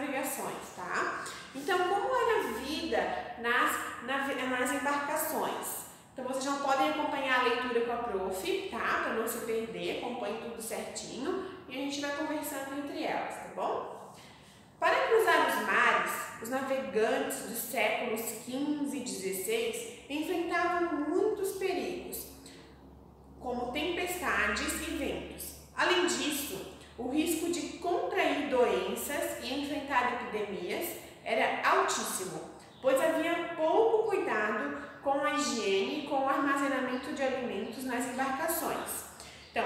navegações, tá? Então, como era a vida nas embarcações? Então, vocês não podem acompanhar a leitura com a prof, tá? Para não se perder, acompanhe tudo certinho e a gente vai conversando entre elas, tá bom? Para cruzar os mares, os navegantes dos séculos XV e XVI enfrentavam muitos perigos, como tempestades e ventos. Além disso, o risco de contrair doenças e enfrentar epidemias era altíssimo, pois havia pouco cuidado com a higiene e com o armazenamento de alimentos nas embarcações. Então,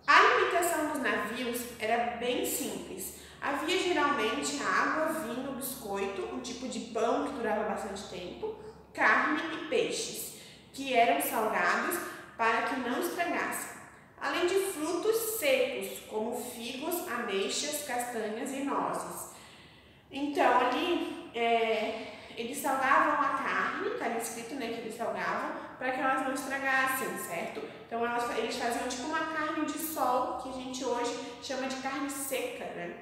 a alimentação dos navios era bem simples. Havia geralmente água, vinho, biscoito, um tipo de pão que durava bastante tempo, carne e peixes, que eram salgados para que não estragassem, além de frutos secos, como figos, ameixas, castanhas e nozes. Então, ali, eles salgavam a carne, está ali escrito, né, que eles salgavam, para que elas não estragassem, certo? Então, eles faziam tipo uma carne de sol, que a gente hoje chama de carne seca, né?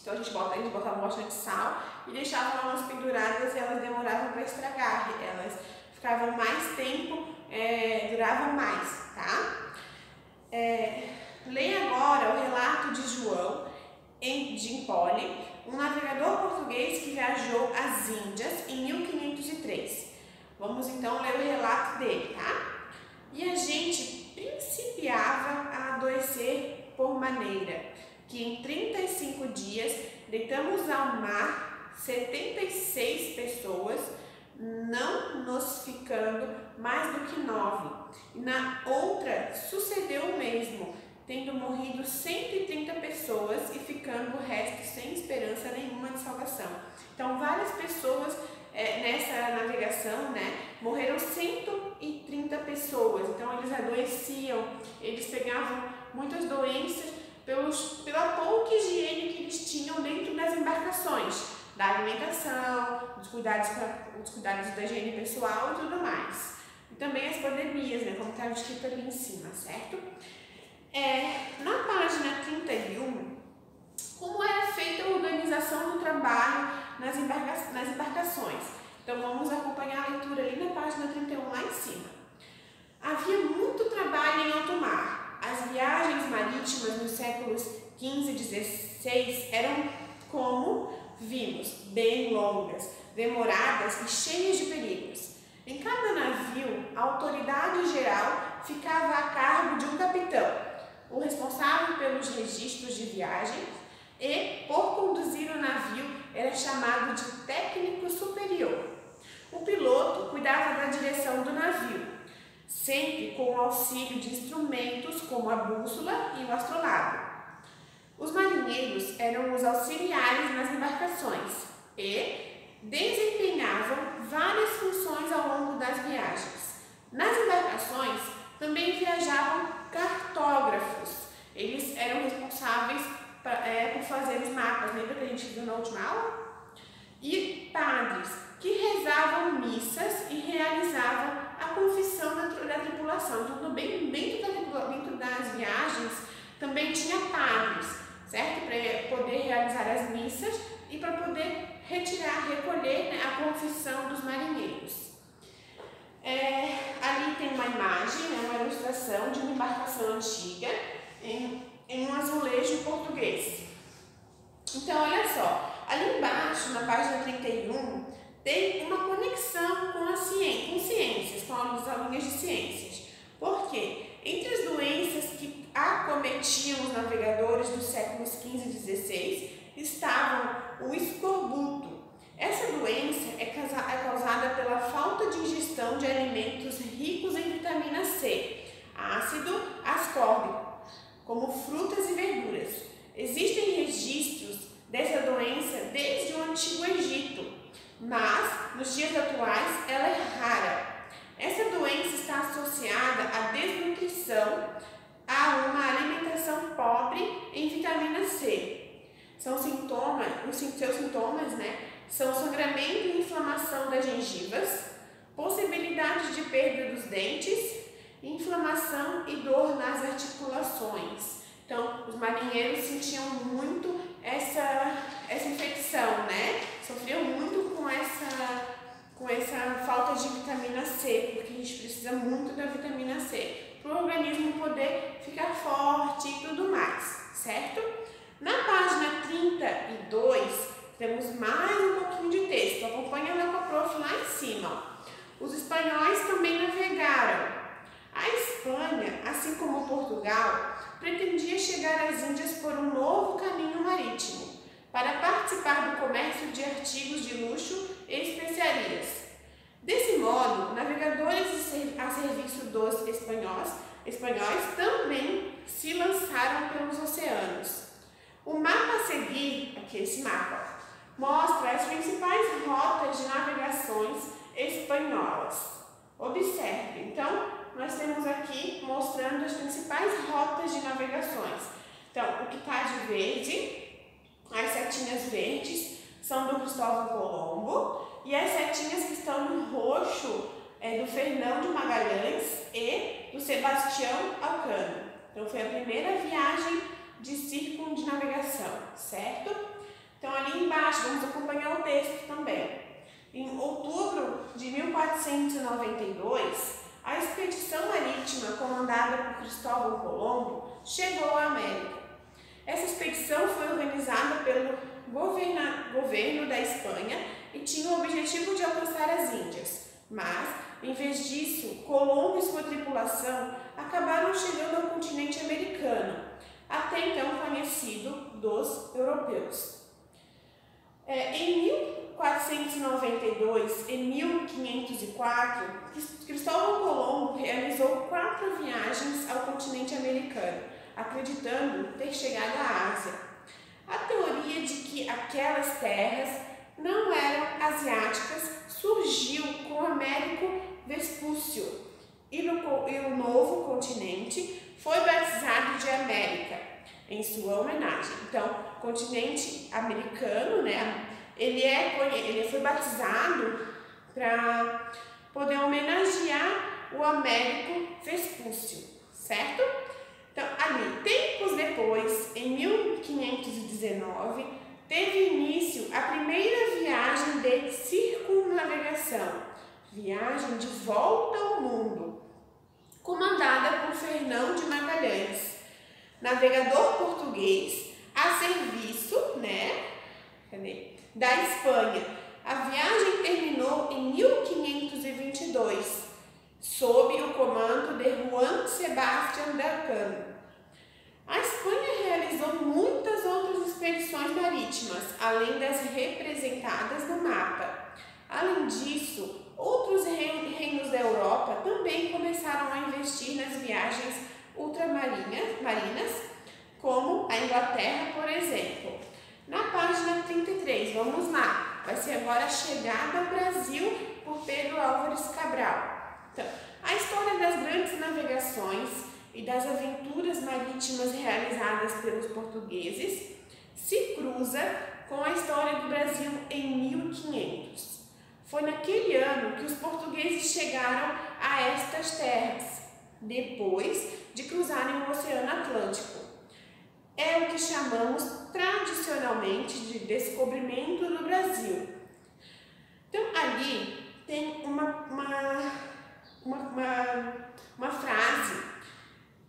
Então, eles botavam bastante sal e deixavam elas penduradas e elas demoravam para estragar, elas ficavam mais tempo, duravam mais, tá? Leia agora o relato de João de Empoli, um navegador português que viajou às Índias em 1503. Vamos então ler o relato dele, tá? E a gente principiava a adoecer por maneira que em 35 dias deitamos ao mar 76 pessoas, não nos ficando mais do que 9. E na outra sucedeu o mesmo, tendo morrido 130 pessoas e ficando o resto sem esperança nenhuma de salvação. Então, várias pessoas nessa navegação, né, morreram 130 pessoas. Então, eles adoeciam, eles pegavam muitas doenças pela pouca higiene que eles tinham dentro das embarcações, da alimentação, dos cuidados da higiene pessoal e tudo mais. E também as pandemias, né, como está escrito ali em cima, certo? Na página 31, como era feita a organização do trabalho nas embarcações. Então, vamos acompanhar a leitura ali na página 31, lá em cima. Havia muito trabalho em alto mar. As viagens marítimas nos séculos XV e XVI eram, como vimos, bem longas, demoradas e cheias de perigos. Em cada navio, a autoridade geral ficava a cargo de um capitão, o responsável pelos registros de viagem, e, por conduzir o navio, era chamado de técnico superior. O piloto cuidava da direção do navio, sempre com o auxílio de instrumentos como a bússola e o astrolábio. Os marinheiros eram os auxiliares nas embarcações e desempenhavam várias funções ao longo das viagens. Nas embarcações também viajavam cartógrafos. Eles eram responsáveis por fazer os mapas, lembra que a gente viu na última aula? E padres, que rezavam missas e realizavam a confissão da tripulação. Então, dentro das viagens, também tinha padres, certo? Para poder realizar as missas e para poder recolher, né, a confissão dos marinheiros. Ali tem uma imagem, né, uma ilustração de uma embarcação antiga em um azulejo português. Então, olha só, ali embaixo, na página 31, tem uma conexão com ciências, com as aulinhas de ciências. Por quê? Entre as doenças que acometiam os navegadores dos séculos XV e XVI estavam o escorbuto. Essa doença é causada pela falta de ingestão de alimentos ricos em vitamina C, ácido ascórbico, como frutas e verduras. Existem registros dessa doença desde o Antigo Egito, mas nos dias atuais ela é rara. Essa doença está associada à desnutrição, a uma alimentação pobre em vitamina C. Seus sintomas, né, são sangramento e inflamação das gengivas, possibilidade de perda dos dentes, inflamação e dor nas articulações. Então, os marinheiros sentiam muito essa infecção assim como Portugal, pretendia chegar às Índias por um novo caminho marítimo, para participar do comércio de artigos de luxo e especiarias. Desse modo, navegadores a serviço dos espanhóis também se lançaram pelos oceanos. O mapa a seguir, aqui esse mapa, mostra as principais rotas de navegações espanholas. Observe, então, nós temos aqui mostrando as principais rotas de navegações. Então, o que está de verde, as setinhas verdes, são do Cristóvão Colombo, e as setinhas que estão no roxo é do Fernão de Magalhães e do Sebastião Elcano. Então, foi a primeira viagem de círculo de navegação, certo? Então, ali embaixo, vamos acompanhar o texto também. Em outubro de 1492, a expedição marítima comandada por Cristóvão Colombo chegou à América. Essa expedição foi organizada pelo governo da Espanha e tinha o objetivo de alcançar as Índias, mas, em vez disso, Colombo e sua tripulação acabaram chegando ao continente americano, até então conhecido dos europeus. Em 1492 e 1504, Cristóvão Colombo realizou 4 viagens ao continente americano, acreditando ter chegado à Ásia. A teoria de que aquelas terras não eram asiáticas surgiu com Américo Vespúcio e o novo continente foi batizado de América, em sua homenagem. Então, continente americano, né? Ele foi batizado para poder homenagear o Américo Vespúcio, certo? Então, ali, tempos depois, em 1519, teve início a primeira viagem de circunnavegação, viagem de volta ao mundo, comandada por Fernão de Magalhães, navegador português a serviço, da Espanha. A viagem terminou em 1522, sob o comando de Juan Sebastián Elcano. A Espanha realizou muitas outras expedições marítimas, além das representadas no mapa. Além disso, outros reinos da Europa também começaram a investir nas viagens ultramarinas, como a Inglaterra, por exemplo. Na página 33, vamos lá, vai ser agora a chegada ao Brasil por Pedro Álvares Cabral. Então, a história das grandes navegações e das aventuras marítimas realizadas pelos portugueses se cruza com a história do Brasil em 1500. Foi naquele ano que os portugueses chegaram a estas terras, depois de cruzarem o Oceano Atlântico. É o que chamamos tradicionalmente de descobrimento do Brasil. Então, ali tem uma frase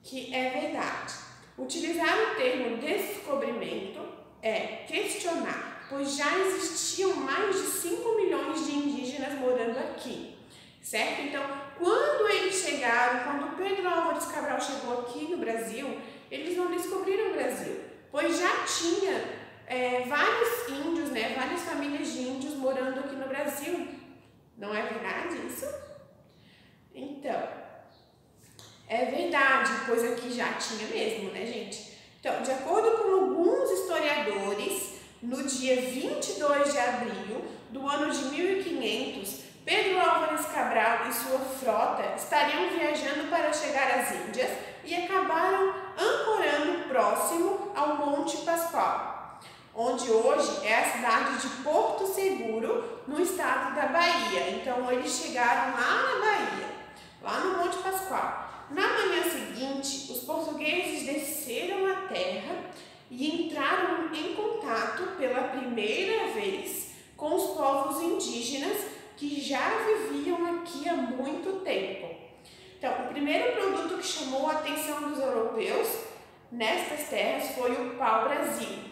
que é verdade. Utilizar o termo descobrimento é questionar, pois já existiam mais de 5 milhões de indígenas morando aqui, certo? Então, quando eles chegaram, quando Pedro Álvares Cabral chegou aqui no Brasil, eles não descobriram o Brasil, pois já tinha vários índios, várias famílias de índios morando aqui no Brasil. Não é verdade isso? Então, é verdade, pois aqui já tinha mesmo, gente? Então, de acordo com alguns historiadores, no dia 22 de abril do ano de 1500, Pedro Álvares Cabral e sua frota estariam viajando para chegar às Índias e acabaram ancorando próximo ao Monte Pascoal, onde hoje é a cidade de Porto Seguro, no estado da Bahia. Então, eles chegaram lá na Bahia, lá no Monte Pascoal. Na manhã seguinte, os portugueses desceram a terra e entraram em contato pela primeira vez com os povos indígenas que já viviam aqui há muito tempo. Então, o primeiro produto que chamou a atenção dos europeus nestas terras foi o pau-brasil,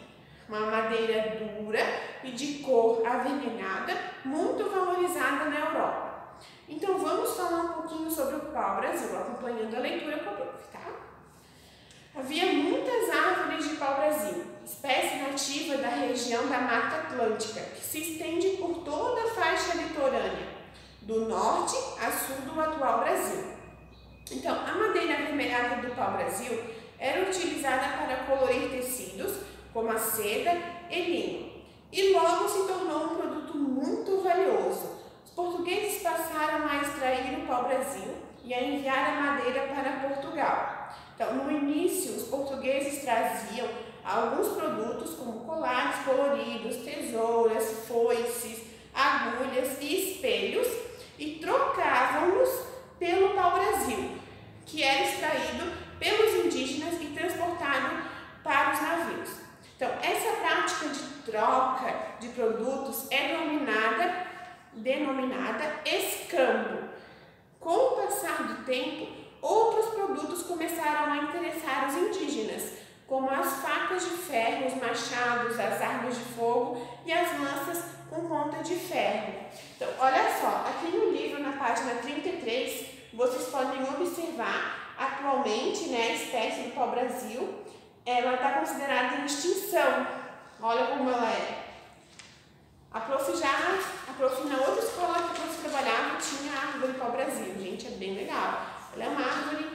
uma madeira dura e de cor avermelhada, muito valorizada na Europa. Então, vamos falar um pouquinho sobre o pau-brasil, acompanhando a leitura com a prof, tá? da Mata Atlântica, que se estende por toda a faixa litorânea, do norte a sul do atual Brasil. Então, a madeira avermelhada do pau-brasil era utilizada para colorir tecidos, como a seda e linho, e logo se tornou um produto muito valioso. Os portugueses passaram a extrair o pau-brasil e a enviar a madeira para Portugal. Então, no início, os portugueses traziam alguns produtos como colares coloridos, tesouras, foices, agulhas e espelhos e trocavam-nos pelo pau-brasil, que era extraído pelos indígenas e transportado para os navios. Então, essa prática de troca de produtos é denominada escambo. Com o passar do tempo, outros produtos começaram a interessar os indígenas, como as facas de ferro, os machados, as armas de fogo e as lanças com ponta de ferro. Então, olha só, aqui no livro, na página 33, vocês podem observar, atualmente, né, a espécie do pau-brasil, ela está considerada em extinção. Olha como ela é. A prof, na outra escola que a prof trabalhava, tinha a árvore pau-brasil. Gente, é bem legal. Ela é uma árvore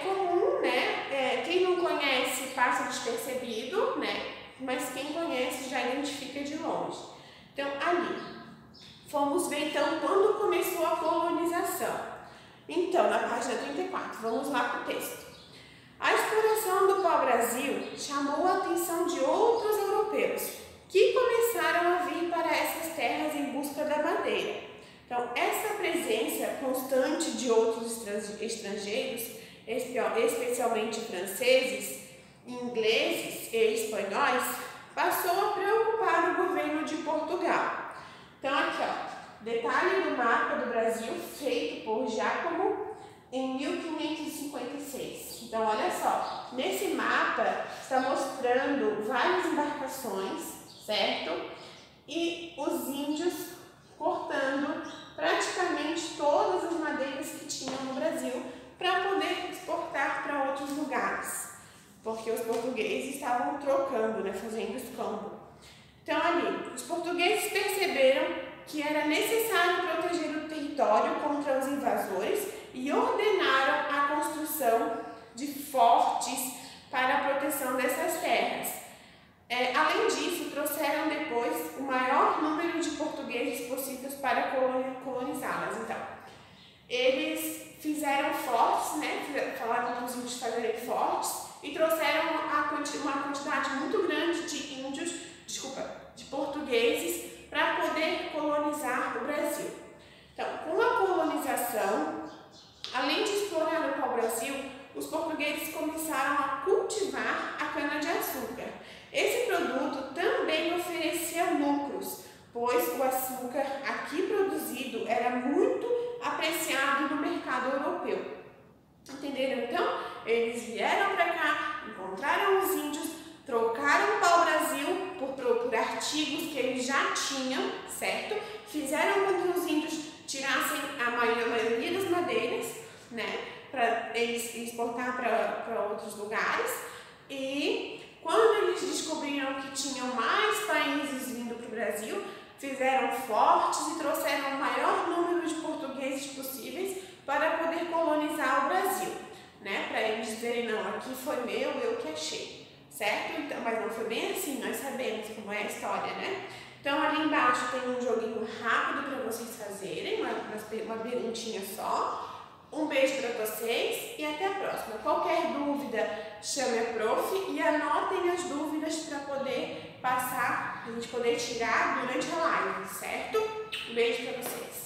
comum, né? Quem não conhece passa despercebido, né? Mas quem conhece já identifica de longe. Então, ali, vamos ver então quando começou a colonização. Então, na página 34, vamos lá para o texto. A exploração do pau-brasil chamou a atenção de outros europeus, que começaram a vir para essas terras em busca da madeira. Então, essa presença constante de outros estrangeiros, especialmente franceses, ingleses e espanhóis, passou a preocupar o governo de Portugal. Então, aqui, ó, detalhe do mapa do Brasil feito por Giacomo em 1556. Então, olha só, nesse mapa está mostrando várias embarcações, certo? E os índios cortando praticamente todas as madeiras que tinham no Brasil para poder exportar para outros lugares, porque os portugueses estavam trocando, né, fazendo escambo. Então, ali, os portugueses perceberam que era necessário proteger o território contra os invasores e ordenaram a construção de fortes para a proteção dessas terras. Além disso, trouxeram depois o maior número de portugueses possíveis para colonizá-las. Então, eles fizeram fortes, né? Falaram para os índios fazerem fortes e trouxeram uma quantidade muito grande de portugueses para poder colonizar o Brasil. Então, com a colonização, além de explorar o pau-brasil, os portugueses começaram a cultivar a cana-de-açúcar. Esse produto também oferecia lucros, pois o açúcar aqui produzido era muito apreciado no mercado europeu. Entenderam então? Eles vieram para cá, encontraram os índios, trocaram o pau-brasil por artigos que eles já tinham, certo? Fizeram com que os índios tirassem a maioria das madeiras, né? Para eles exportar para outros lugares, e quando eles descobriram que tinham mais países vindo para o Brasil, fizeram fortes e trouxeram o maior número de portugueses possíveis para poder colonizar o Brasil, né? Para eles dizerem, não, aqui foi meu, eu que achei, certo? Então, mas não foi bem assim, nós sabemos como é a história, né? Então, ali embaixo tem um joguinho rápido para vocês fazerem, uma perguntinha só. Um beijo para vocês e até a próxima. Qualquer dúvida, chame a prof e anotem as dúvidas para poder passar, a gente poder tirar durante a live, certo? Um beijo para vocês.